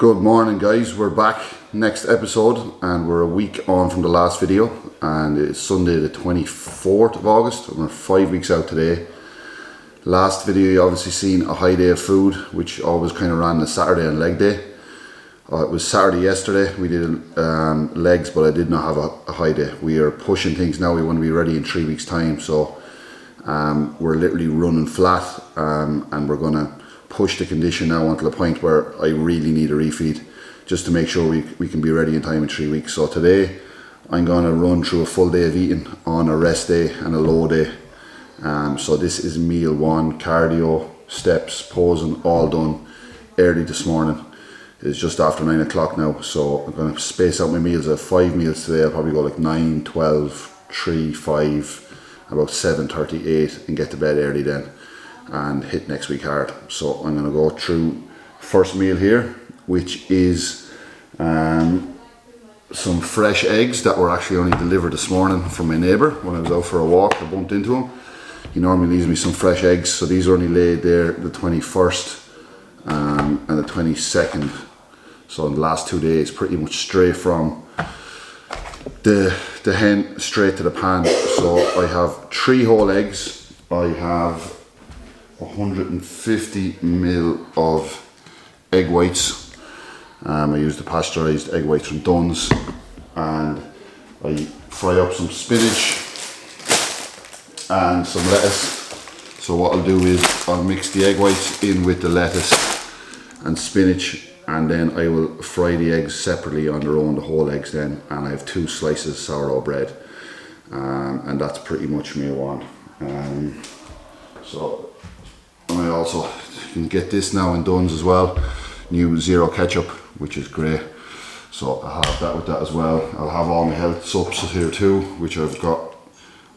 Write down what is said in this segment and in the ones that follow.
Good morning guys, we're back, next episode, and we're a week on from the last video, and it's Sunday the 24th of August, and we're 5 weeks out today. Last video you obviously seen a high day of food, which always kind of ran the Saturday and leg day. It was Saturday yesterday, we did legs, but I did not have a high day. We are pushing things now, we want to be ready in 3 weeks time, so we're literally running flat, and we're going to push the condition now until the point where I really need a refeed, just to make sure we can be ready in time in 3 weeks. So today I'm going to run through a full day of eating on a rest day and a low day. So this is meal one, cardio, steps, posing, all done early this morning. It's just after 9 o'clock now, so I'm going to space out my meals. I have 5 meals today. I'll probably go like 9, 12, 3, 5, about 7:30, 8, and get to bed early then and hit next week hard. So I'm going to go through first meal here, which is some fresh eggs that were actually only delivered this morning from my neighbour. When I was out for a walk, I bumped into him. He normally leaves me some fresh eggs, so these are only laid there the 21st and the 22nd. So in the last 2 days, pretty much straight from the hen straight to the pan. So I have 3 whole eggs. I have 150 ml of egg whites. I use the pasteurized egg whites from Dunn's, and I fry up some spinach and some lettuce. So what I'll do is I'll mix the egg whites in with the lettuce and spinach, and then I will fry the eggs separately on their own, the whole eggs then, and I have 2 slices of sourdough bread, and that's pretty much meal one. So I also can get this now in Dunn's as well, new zero ketchup, which is great. So I'll have that with that as well. I'll have all my health subs here too, which I've got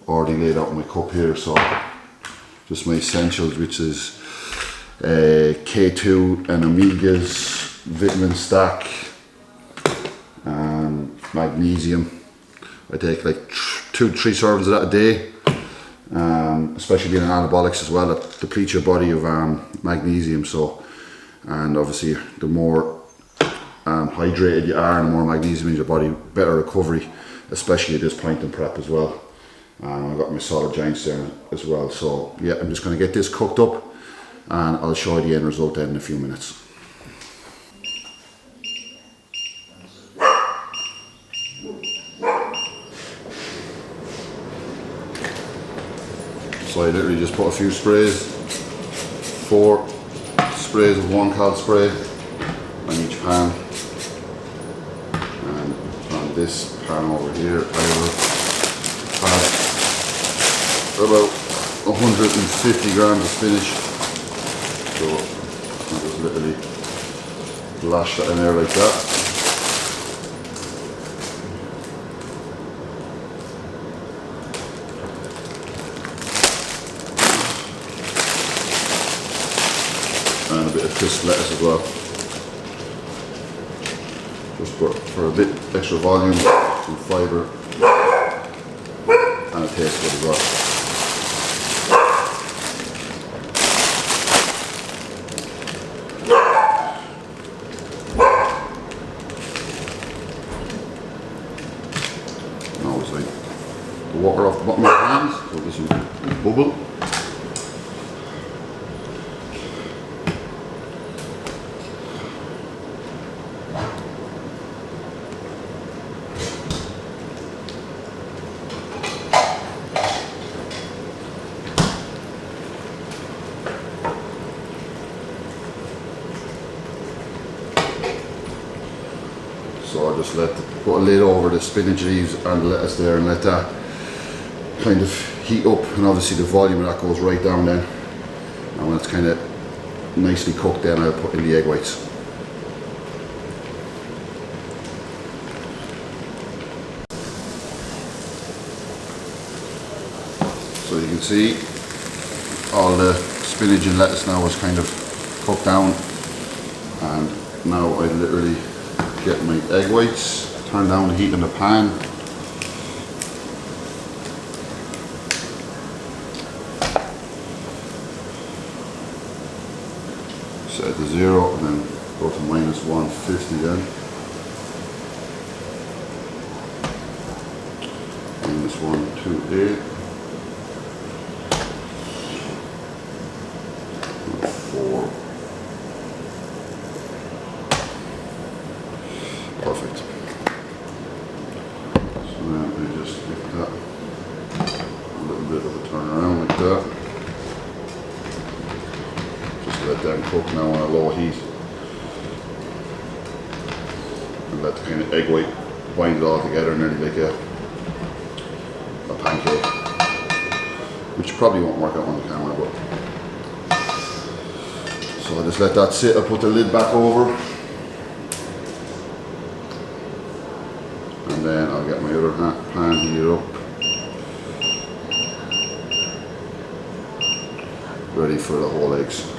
already laid out in my cup here. So just my essentials, which is K2 and omegas, vitamin stack, magnesium. I take like 2-3 servings of that a day. Especially being an anabolics as well, it depletes your body of magnesium. So, and obviously the more hydrated you are and the more magnesium in your body, better recovery, especially at this point in prep as well. I've got my solid joints there as well. So yeah, I'm just going to get this cooked up and I'll show you the end result then in a few minutes. So I literally just put a few sprays, 4 sprays of 1 cal spray on each pan, and on this pan over here I will add about 150 grams of spinach. So I'll just literally lash that in there like that. And a bit of crisp lettuce as well, just for a bit extra volume, some fibre, and it tastes good as well. And always like the water off the bottom of your hands, so this will bubble. So I'll just put a lid over the spinach leaves and the lettuce there and let that kind of heat up, and obviously the volume of that goes right down then, and when it's kind of nicely cooked then I'll put in the egg whites. So you can see all the spinach and lettuce now is kind of cooked down, and now I literally get my egg whites, turn down the heat in the pan, set it to 0, and then Go to minus 150 then. Minus 128. 4. Perfect. So now we just lift that a little bit of a turn around like that. Just let them cook now on a low heat. And let the kind of egg white bind it all together nearly like a pancake. Which probably won't work out on the camera, but so I just let that sit. I put the lid back over. And then I'll get my other pan heated up. Ready for the whole eggs.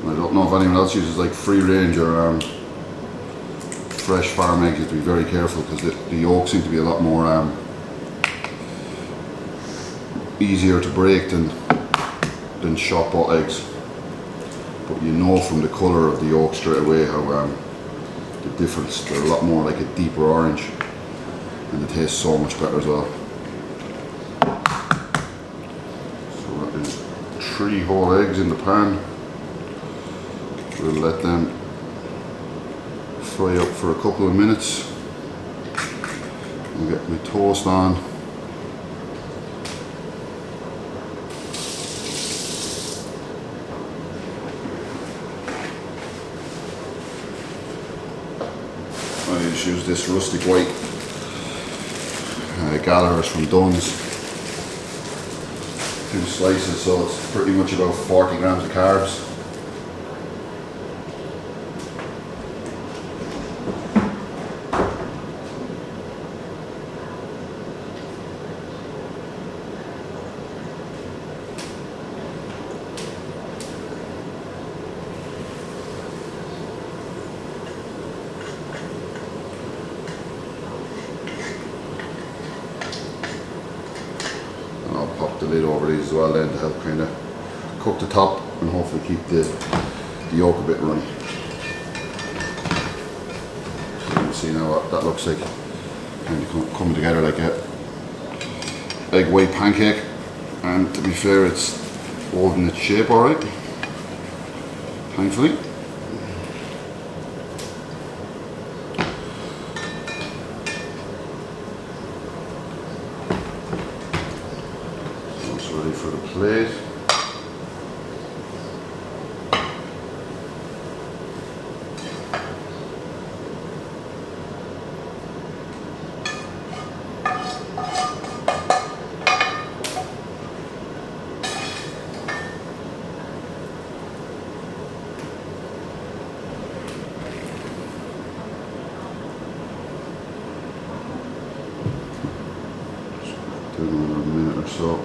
I don't know if anyone else uses like free range or fresh farm eggs. You have to be very careful because the yolks seem to be a lot more easier to break than shop bought eggs. But you know from the colour of the yolk straight away how the difference. They're a lot more like a deeper orange, and they taste so much better as well. So that is 3 whole eggs in the pan. We'll let them fry up for a couple of minutes. I'll get my toast on. I just use this rustic white Gallagher's from Dunn's. 2 slices, so it's pretty much about 40 grams of carbs. I'll pop the lid over these as well then to help kind of cook the top and hopefully keep the yolk a bit runny. So you can see now what that looks like, kind of coming together like a egg white pancake, and to be fair it's holding its shape alright, thankfully. Ready for the plate. Do another minute or so.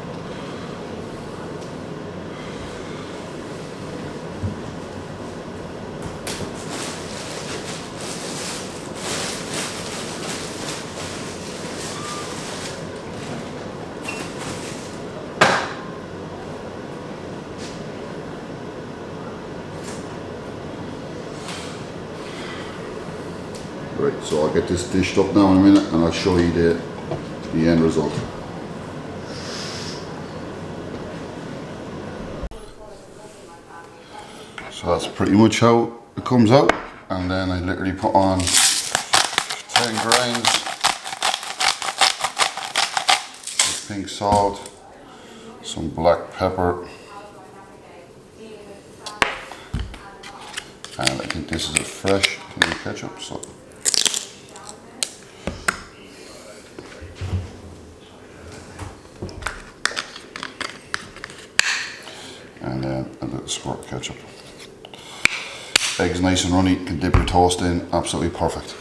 Right, so I'll get this dished up now in a minute and I'll show you the end result. So that's pretty much how it comes out, and then I literally put on 10 grains of pink salt, some black pepper, and I think this is a fresh tomato ketchup, so and then a little squirt of ketchup. Eggs nice and runny, can dip your toast in, absolutely perfect.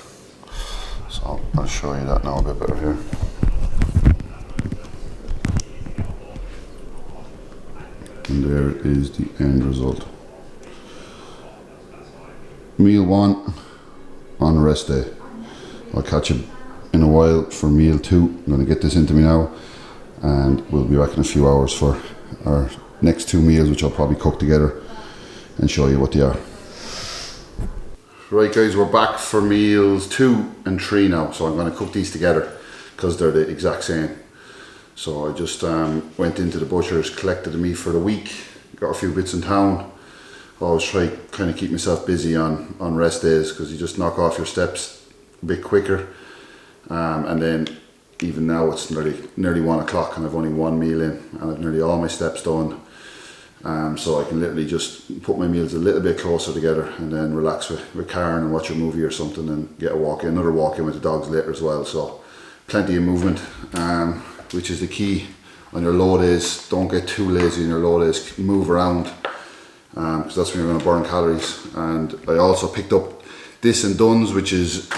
So I'll show you that now a bit better here. And there is the end result. Meal 1 on rest day. I'll catch you in a while for meal 2. I'm going to get this into me now, and we'll be back in a few hours for our next 2 meals, which I'll probably cook together and show you what they are. Right guys, we're back for meals 2 and 3 now, so I'm going to cook these together because they're the exact same. So I just went into the butcher's, collected the meat for the week, got a few bits in town. I always try kind of keep myself busy on rest days because you just knock off your steps a bit quicker. And then even now it's nearly 1 o'clock and I've only 1 meal in and I've nearly all my steps done. So I can literally just put my meals a little bit closer together and then relax with Karen and watch a movie or something and get another walk in with the dogs later as well. So plenty of movement, which is the key on your low days. Don't get too lazy on your low days, move around, because that's when you're going to burn calories. And I also picked up this and Dunn's, which is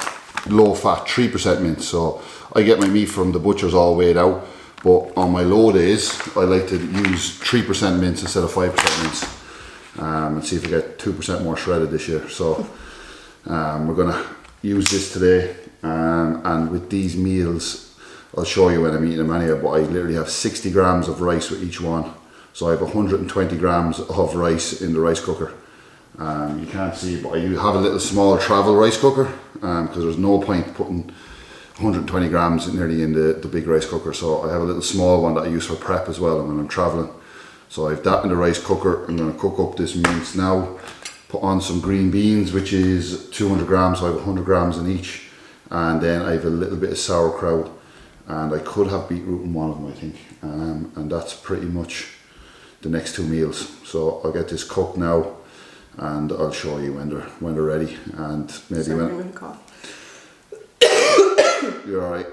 low fat 3% mince. So I get my meat from the butcher's all weighed out, but on my low days I like to use 3% mince instead of 5% mince, and see if we get 2% more shredded this year. So we're going to use this today, and with these meals I'll show you when I'm eating them anyway, but I literally have 60 grams of rice with each one. So I have 120 grams of rice in the rice cooker. You can't see, but I have a little small travel rice cooker because there's no point putting 120 grams nearly in the big rice cooker. So I have a little small one that I use for prep as well when I'm traveling. So I have that in the rice cooker. I'm going to cook up this mince now, put on some green beans, which is 200 grams, so I have 100 grams in each. And then I have a little bit of sauerkraut, and I could have beetroot in one of them, I think. And that's pretty much the next 2 meals. So I'll get this cooked now and I'll show you when they're ready. And maybe you're alright.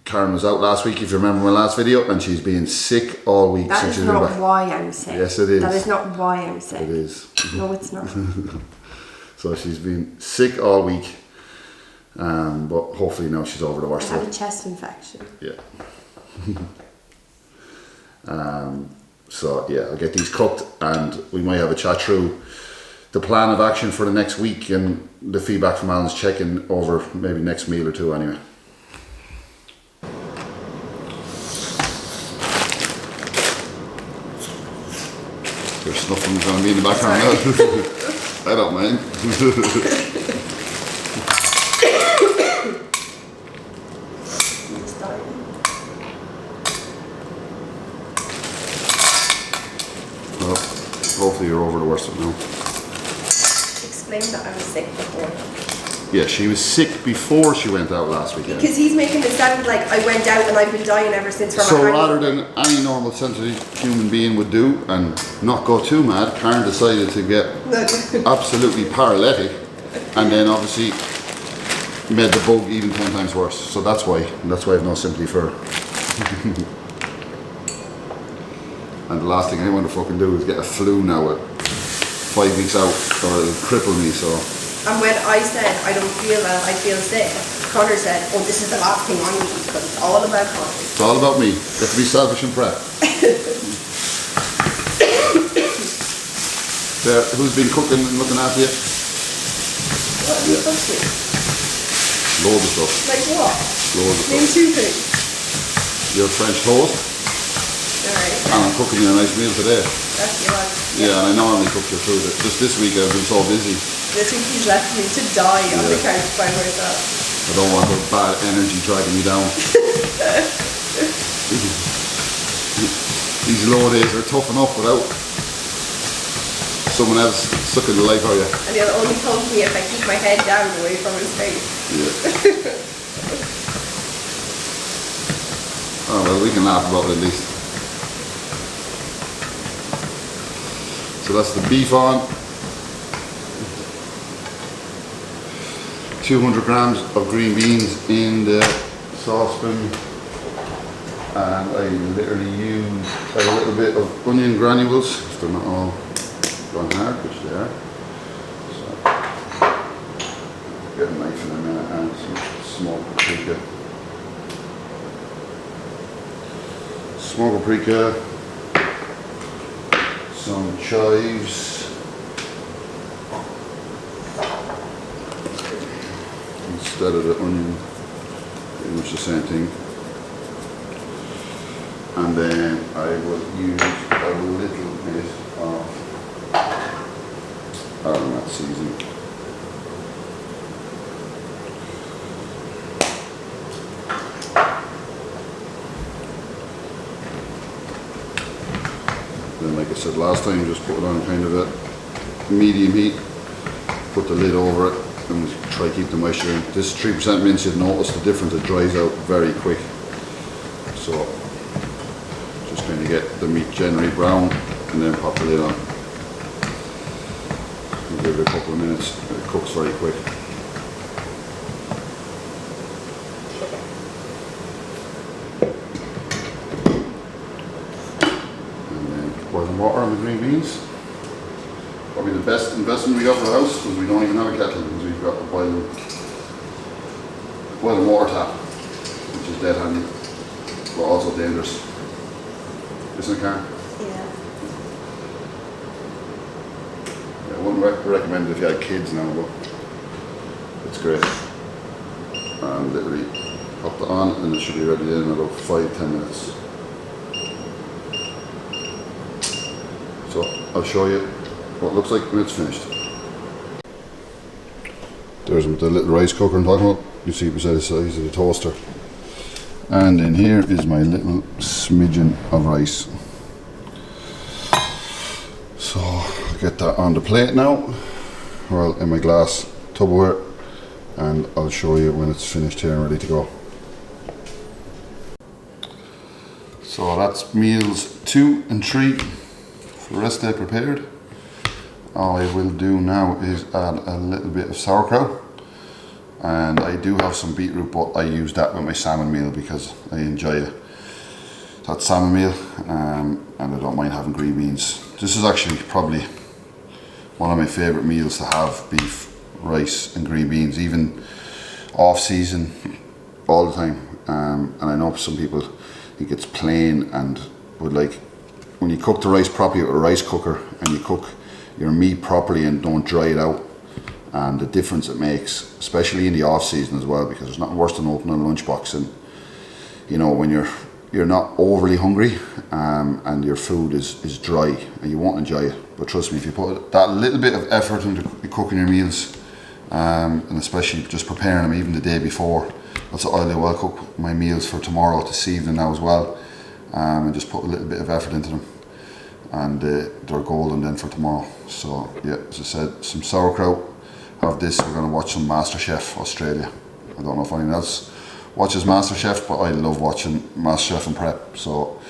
Karen was out last week, if you remember my last video, and she's been sick all week since she's been back. That is not why I'm sick. Yes, it is. That is not why I'm sick. It is. No, it's not. So she's been sick all week, but hopefully now she's over the worst. I had a chest infection. Yeah. So yeah, I'll get these cooked and we might have a chat through the plan of action for the next week and the feedback from Alan's check-in over maybe next meal or 2 anyway. There's snuffling going to be in the background now. I don't mind. Well, hopefully you're over the worst of it now. Explain that I was sick before. Yeah, she was sick before she went out last weekend. Because he's making it sound like I went out and I've been dying ever since. So rather than any normal sensitive human being would do and not go too mad, Karen decided to get absolutely paralytic, and then obviously made the bug even 10 times worse. So that's why I have no sympathy for her. And the last thing I want to fucking do is get a flu now at 5 weeks out, or it'll cripple me. So. And when I said I don't feel well, I feel sick, Connor said, oh, this is the last thing I need because it's all about Connor. It's all about me. You have to be selfish and prep. Who's been cooking and looking after you? What have you cooking? Loads of stuff. Like what? Loads of Name stuff. 2 things. Your French toast. Alright. And I'm cooking you a nice meal today. That's your one. Yeah, and I normally cook your food. Just this week I've been so busy. This week he's left me to die on the couch by myself. I don't want the bad energy dragging me down. These low days are tough enough without someone else sucking the life out of you. And he'll only come to me if I keep my head down away from his face. Yeah. Oh well, we can laugh about it at least. So that's the beef on. 200 grams of green beans in the saucepan, and I literally use a little bit of onion granules if they're not all gone hard, which they are. So get a knife in a minute and some smoked paprika. Smoked paprika, some chives instead of the onion, pretty much the same thing. And then I will use a little bit of aromat seasoning. Then, like I said last time, just put it on kind of a medium heat, put the lid over it, and try to keep the moisture in. This 3% mince, you'll notice the difference, it dries out very quick. So just kind of get the meat generally brown and then pop the lid on. And give it a couple of minutes, it cooks very quick. And then pour some water on the green beans. Probably the best investment we got for the house because we don't even have a kettle because we've got a boiling water tap, which is dead handy, but also dangerous. Isn't it, Karen? Yeah. Yeah, I wouldn't recommend it if you had kids now, but it's great. And literally pop it on and it should be ready in about 5-10 minutes. So I'll show you what it looks like when it's finished. There's the little rice cooker I'm talking about. You see beside the size of the toaster. And in here is my little smidgen of rice. So I'll get that on the plate now, well, in my glass Tupperware, and I'll show you when it's finished here and ready to go. So that's meals 2 and 3 for the rest day prepared. All I will do now is add a little bit of sauerkraut, and I do have some beetroot, but I use that with my salmon meal because I enjoy that salmon meal, and I don't mind having green beans. This is actually probably one of my favourite meals to have: beef, rice and green beans, even off season, all the time. And I know some people think it's plain, and would like when you cook the rice properly with a rice cooker and you cook your meat properly and don't dry it out, and the difference it makes, especially in the off season as well, because there's nothing worse than opening a lunchbox and, you know, when you're not overly hungry and your food is dry and you won't enjoy it. But trust me, if you put that little bit of effort into cooking your meals, and especially just preparing them even the day before, that's what I'll do. I'll cook my meals for tomorrow, this evening now as well, and just put a little bit of effort into them, and they're golden then for tomorrow. So yeah, as I said, some sauerkraut. Have this, we're going to watch some MasterChef Australia. I don't know if anyone else watches MasterChef, but I love watching MasterChef and prep. So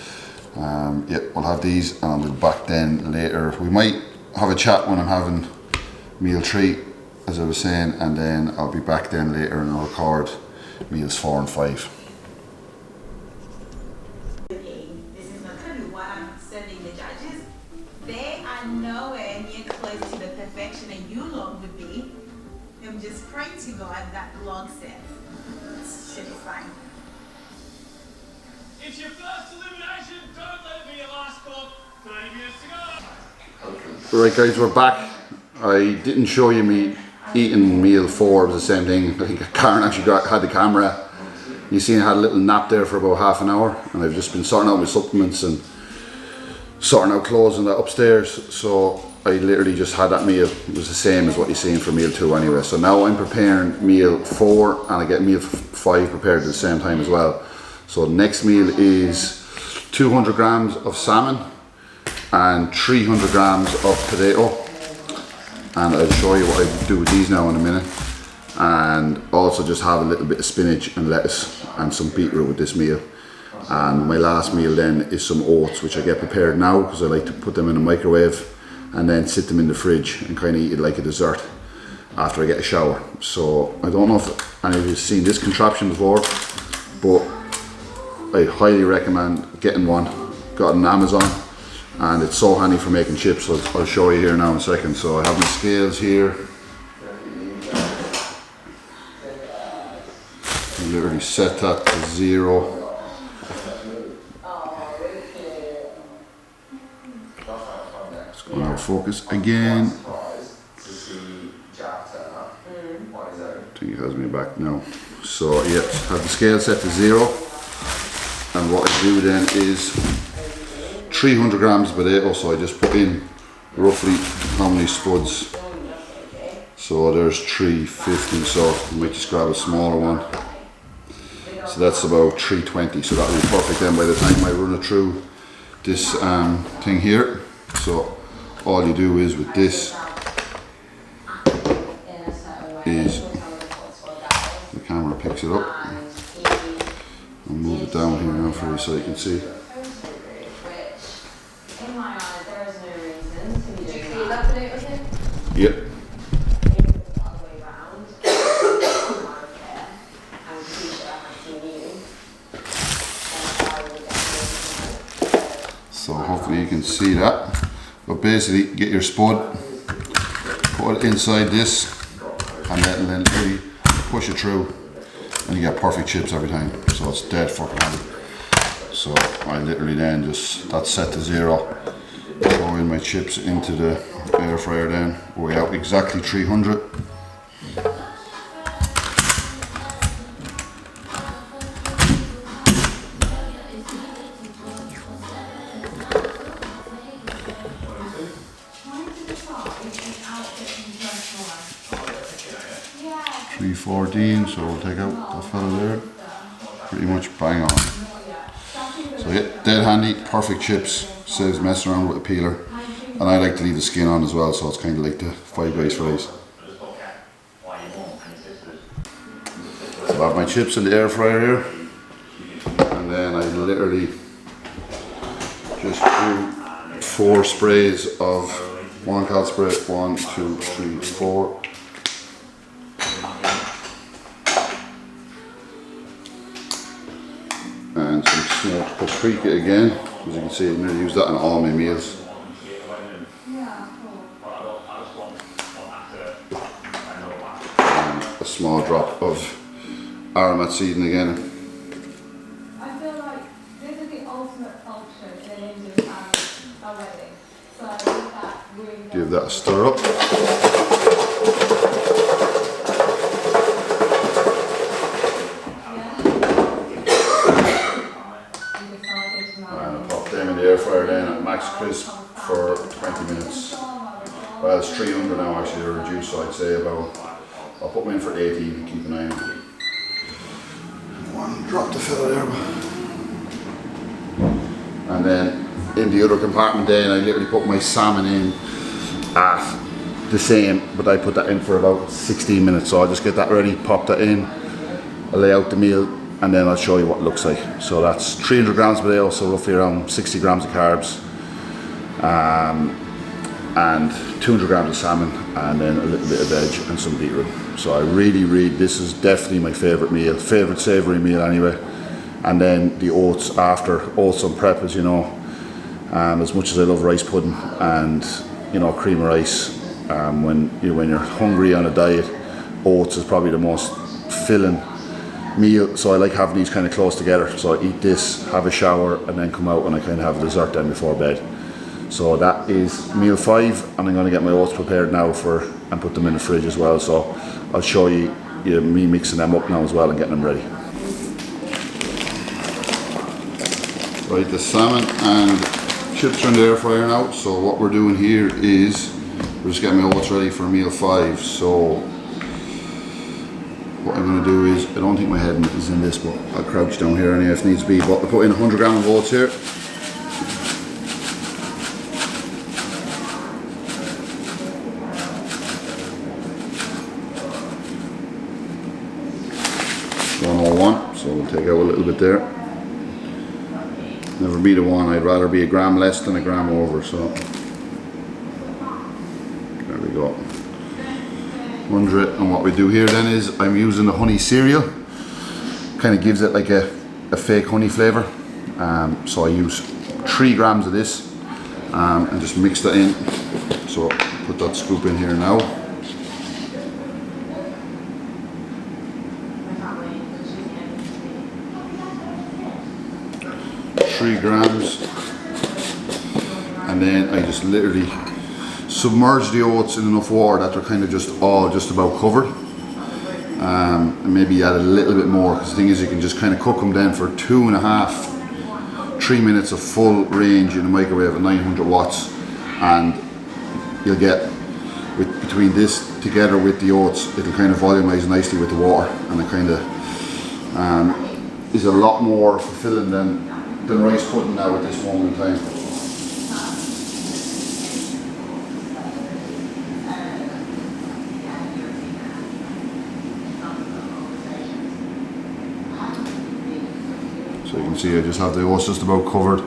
yeah, we'll have these and I'll be back then later. We might have a chat when I'm having meal 3, as I was saying, and then I'll be back then later and I'll record meals 4 and 5. This is not going to be what I'm serving the judges. They are nowhere near close to the perfection that you lot would be. I'm just praying to God that blog says it should be fine. It's your first elimination. Don't let it be your last cook. 30 minutes to go. Right guys, we're back. I didn't show you me eating meal 4, it was the same thing. I think Karen actually had the camera. You see I had a little nap there for about half an hour, and I've just been sorting out my supplements and sorting out clothes and that upstairs. So I literally just had that meal. It was the same as what you're seeing for meal 2 anyway. So now I'm preparing meal 4 and I get meal 5 prepared at the same time as well. So the next meal is 200 grams of salmon and 300 grams of potato. And I'll show you what I do with these now in a minute. And also just have a little bit of spinach and lettuce and some beetroot with this meal. And my last meal then is some oats, which I get prepared now because I like to put them in a microwave and then sit them in the fridge and kind of eat it like a dessert after I get a shower. So I don't know if any of you have seen this contraption before, but I highly recommend getting one. Got it on Amazon and it's so handy for making chips. So I'll show you here now in a second. So I have my scales here. I literally set that to 0. Going out of focus again. I think it has me back now. So yeah, have the scale set to 0. And what I do then is 300 grams of potato, so I just put in roughly how many spuds. So there's 350, so I might just grab a smaller one. So that's about 320, so that'll be perfect then by the time I run it through this thing here. So all you do is with this is the camera picks it up. I'll move it down here now for you so you can see. Yep. So hopefully you can see that. But basically, get your spud, put it inside this, and then literally push it through, and you get perfect chips every time. So it's dead fucking handy. So I literally then just, that's set to 0. Throw in my chips into the air fryer then. Weigh out exactly 300. $3.14, so we'll take out that fella there. Pretty much bang on. So yeah, dead handy, perfect chips. Saves messing around with a peeler. And I like to leave the skin on as well, so it's kind of like the Five Guys fries. So I have my chips in the air fryer here. And then I literally just do 4 sprays of 1 cal spray. 1, 2, 3, 4. And some smoked paprika again. As you can see, I'm going to use that in all my meals. And a small drop of aromat seasoning again. I feel like this is the ultimate function in an Indian family already. So I think that really Give that a stir up. And pop them in the air fryer then at max crisp for 20 minutes. Well, it's 300 now actually, they're reduced, so I'd say about, I'll put them in for 18 and keep an eye on them. One drop the filler there. And then in the other compartment then I literally put my salmon in at the same, but I put that in for about 16 minutes, so I'll just get that ready, pop that in, I'll lay out the meal, and then I'll show you what it looks like. So that's 300 grams per day, so roughly around 60 grams of carbs, and 200 grams of salmon, and then a little bit of veg and some beetroot. So I really, this is definitely my favourite meal, favourite savoury meal anyway. And then the oats after, oats on prep, as you know. As much as I love rice pudding and, you know, cream of rice, when you're hungry on a diet, oats is probably the most filling meal. So I like having these kind of close together. So I eat this, have a shower, and then come out and I kind of have a dessert then before bed. So that is meal 5, and I'm going to get my oats prepared now and put them in the fridge as well. So I'll show you me mixing them up now as well and getting them ready. Right, the salmon and chips are in the air fryer now. So what we're doing here is we're just getting my oats ready for meal 5. So what I'm going to do is, I don't think my head is in this, but I'll crouch down here anyway if needs be. But I'll put in 100 grams of oats here. So we'll take out a little bit there. Never be the one, I'd rather be a gram less than a gram over, so there we go. 100, and what we do here then is I'm using the honey cereal. Kind of gives it like a fake honey flavour. So I use 3 grams of this and just mix that in. So put that scoop in here now. 3 grams, and then I just literally submerge the oats in enough water that they're kind of just about covered. And maybe add a little bit more, because the thing is you can just kind of cook them then for 2.5-3 minutes of full range in a microwave at 900 watts, and you'll get, between this together with the oats, it'll kind of volumize nicely with the water, and it kind of is a lot more fulfilling than rice pudding now at this moment in time. So you can see I just have the oats just about covered. If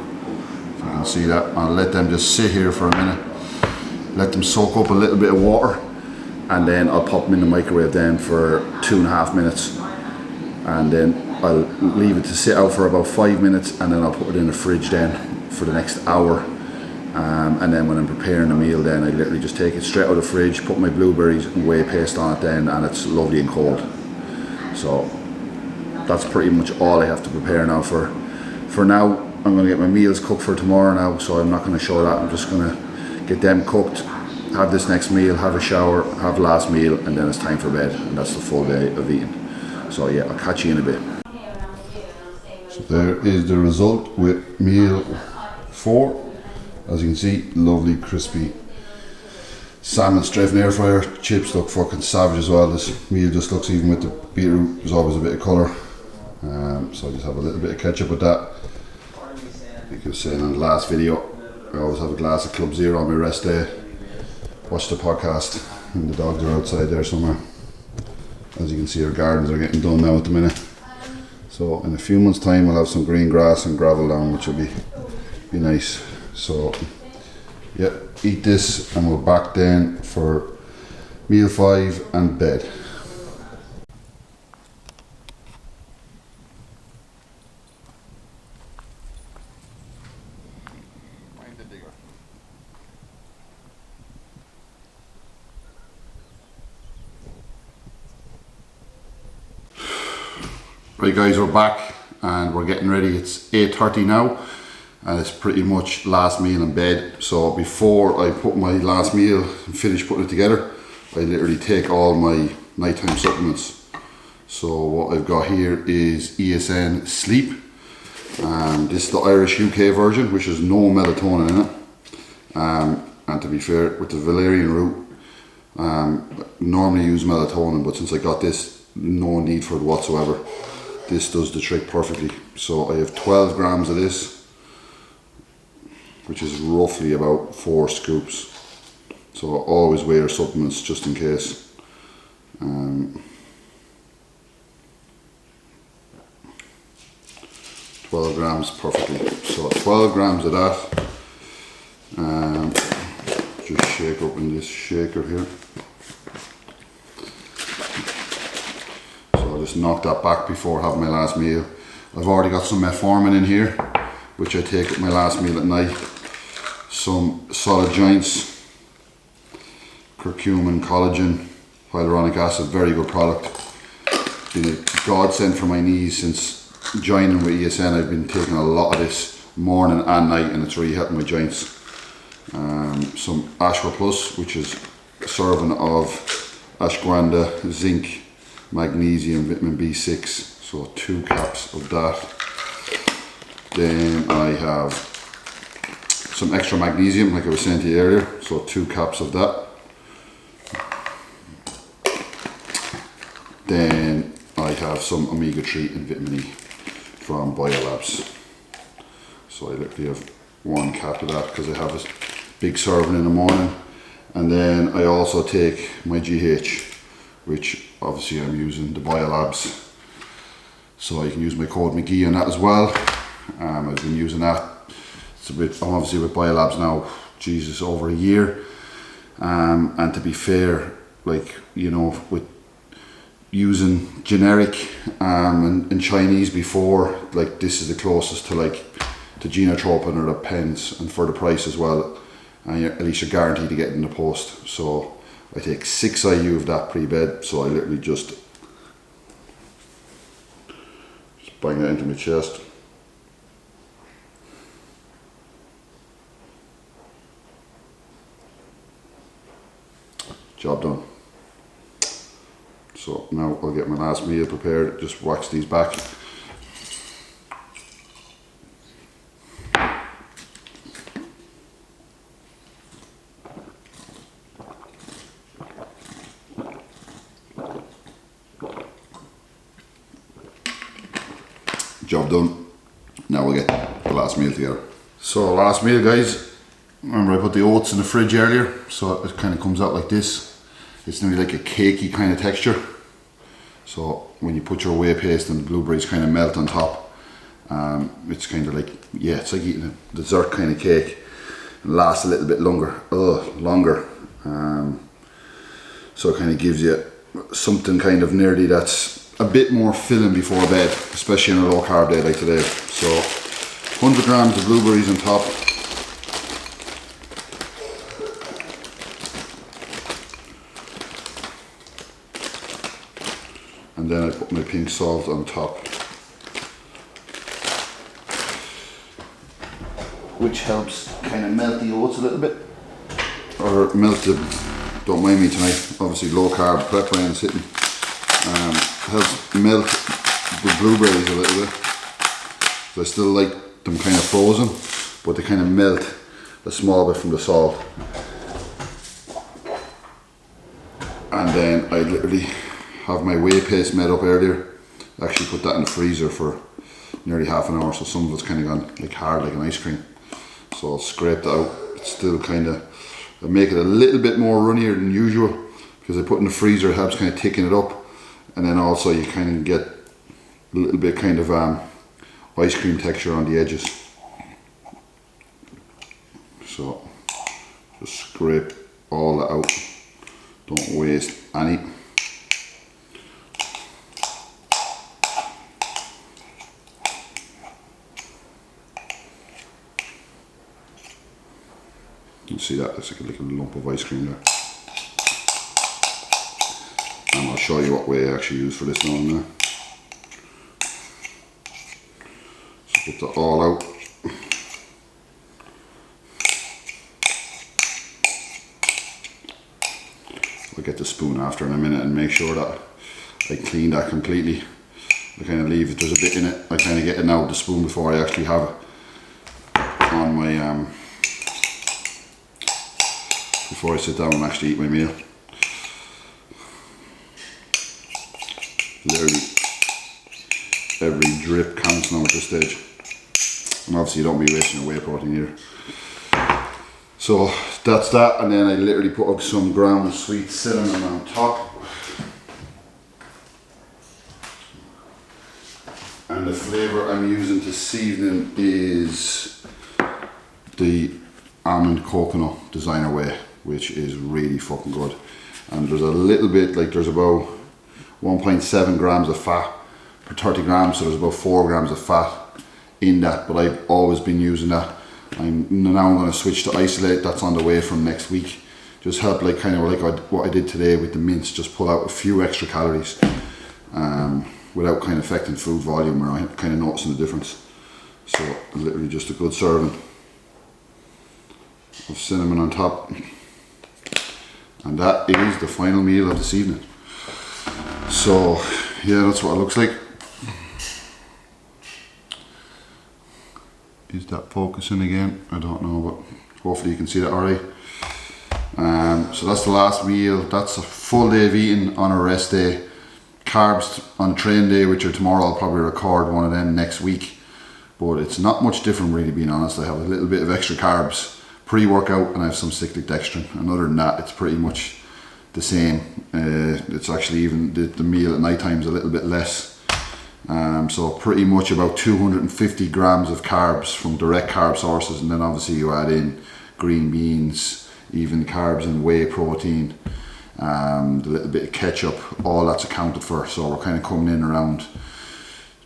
you can see that, I'll let them just sit here for a minute, let them soak up a little bit of water, and then I'll pop them in the microwave then for 2.5 minutes, and then I'll leave it to sit out for about 5 minutes, and then I'll put it in the fridge then for the next hour. And then when I'm preparing a meal, then I literally just take it straight out of the fridge, put my blueberries and whey paste on it then, and it's lovely and cold. So that's pretty much all I have to prepare now for now. I'm going to get my meals cooked for tomorrow now, so I'm not going to show that. I'm just going to get them cooked, have this next meal, have a shower, have last meal, and then it's time for bed, and that's the full day of eating. So yeah, I'll catch you in a bit. So there is the result with meal 4. As you can see, lovely crispy salmon straight from the air fryer. Chips look fucking savage as well. This meal just looks, even with the beetroot, there's always a bit of colour. So I just have a little bit of ketchup with that. Like I was saying in the last video, I always have a glass of Club Zero on my rest day. Watch the podcast, and the dogs are outside there somewhere. As you can see, our gardens are getting done now at the minute. So in a few months' time, we'll have some green grass and gravel down, which will be nice. So yeah, eat this, and we're back then for meal 5 and bed. Right guys, we're back and we're getting ready. It's 8:30 now, and it's pretty much last meal in bed. So before I put my last meal and finish putting it together, I literally take all my nighttime supplements. So what I've got here is ESN Sleep. This is the Irish UK version, which has no melatonin in it. And to be fair, with the valerian root, I normally use melatonin, but since I got this, no need for it whatsoever. This does the trick perfectly. So I have 12 grams of this, which is roughly about 4 scoops. So always weigh your supplements just in case. 12 grams perfectly. So 12 grams of that. Just shake up in this shaker here. Just knock that back before having my last meal. I've already got some metformin in here, which I take with my last meal at night. Some solid joints, curcumin, collagen, hyaluronic acid, very good product. Been a godsend for my knees since joining with ESN. I've been taking a lot of this morning and night, and it's really helping my joints. Some Ashwa Plus, which is a serving of ashwagandha, zinc, magnesium, vitamin B6, so 2 caps of that. Then I have some extra magnesium, like I was saying to you earlier, so 2 caps of that. Then I have some omega-3 and vitamin E from Biolabs. So I literally have 1 cap of that because I have a big serving in the morning. And then I also take my GH, which obviously I'm using the Biolabs, so I can use my code McGee on that as well. I've been using that. I'm obviously with Biolabs now, Jesus, over a year. And to be fair, like, you know, with using generic and Chinese before, like, this is the closest to like to Genotropin or the pens, and for the price as well, and at least you're guaranteed to get it in the post. So I take 6 IU of that pre-bed, so I literally just bang that into my chest. Job done. So now I'll get my last meal prepared, just wax these back. Job done. Now we'll get the last meal together. So last meal, guys. Remember I put the oats in the fridge earlier, so it kind of comes out like this. It's nearly like a cakey kind of texture. So when you put your whey paste and the blueberries kind of melt on top, it's kind of like, yeah, it's like eating a dessert kind of cake. It lasts a little bit longer. So it kind of gives you something kind of nearly that's a bit more filling before bed, especially on a low carb day like today. So 100 grams of blueberries on top. And then I put my pink salt on top, which helps kind of melt the oats a little bit, or melt the, don't mind me tonight, obviously low carb prep brain's hitting. Helps melt the blueberries a little bit. So I still like them kind of frozen, but they kind of melt a small bit from the salt. And then I literally have my whey paste made up earlier. I actually put that in the freezer for nearly half an hour, so some of it's kind of gone like hard like an ice cream. So I'll scrape that out. It's still kind of, I make it a little bit more runnier than usual because I put it in the freezer. It helps kind of thicken it up. And then also you kind of get a little bit kind of ice cream texture on the edges. So just scrape all that out. Don't waste any. You can see that, there's like a little lump of ice cream there. And I'll show you what way I actually use for this now and there. So put that all out. I'll get the spoon after in a minute and make sure that I clean that completely. I kind of leave it, there's a bit in it. I kind of get it now with the spoon before I actually have it on my, before I sit down and actually eat my meal. Literally every drip counts now at this stage. And obviously you don't be wasting your whey protein either. So that's that, and then I literally put some ground sweet cinnamon on top. And the flavour I'm using this evening is the almond coconut designer whey, which is really fucking good. And there's a little bit, like there's about 1.7 grams of fat per 30 grams, so there's about 4 grams of fat in that, but I've always been using that. I'm going to switch to isolate. That's on the way from next week. Just help, like kind of like what I did today with the mince, just pull out a few extra calories without kind of affecting food volume, or I'm kind of noticing the difference. So literally just a good serving of cinnamon on top, and that is the final meal of this evening. So yeah, that's what it looks like. Is that focusing again? I don't know, but hopefully you can see that alright. So that's the last meal. That's a full day of eating on a rest day. Carbs on train day, which are tomorrow. I'll probably record one of them next week, but it's not much different really, being honest. I have a little bit of extra carbs pre-workout and I have some cyclic dextrin, and other than that it's pretty much the same. It's actually even the meal at night time is a little bit less. So pretty much about 250 grams of carbs from direct carb sources, and then obviously you add in green beans, even carbs and whey protein, the little bit of ketchup, all that's accounted for. So we're kind of coming in around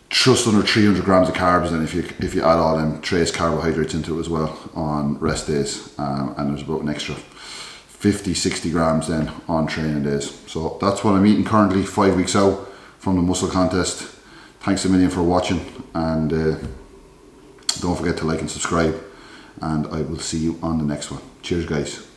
just under 300 grams of carbs, and if you add all them trace carbohydrates into it as well on rest days, and there's about an extra 50-60 grams then on training days. So that's what I'm eating currently, 5 weeks out from the muscle contest. Thanks a million for watching, and don't forget to like and subscribe, and I will see you on the next one. Cheers guys.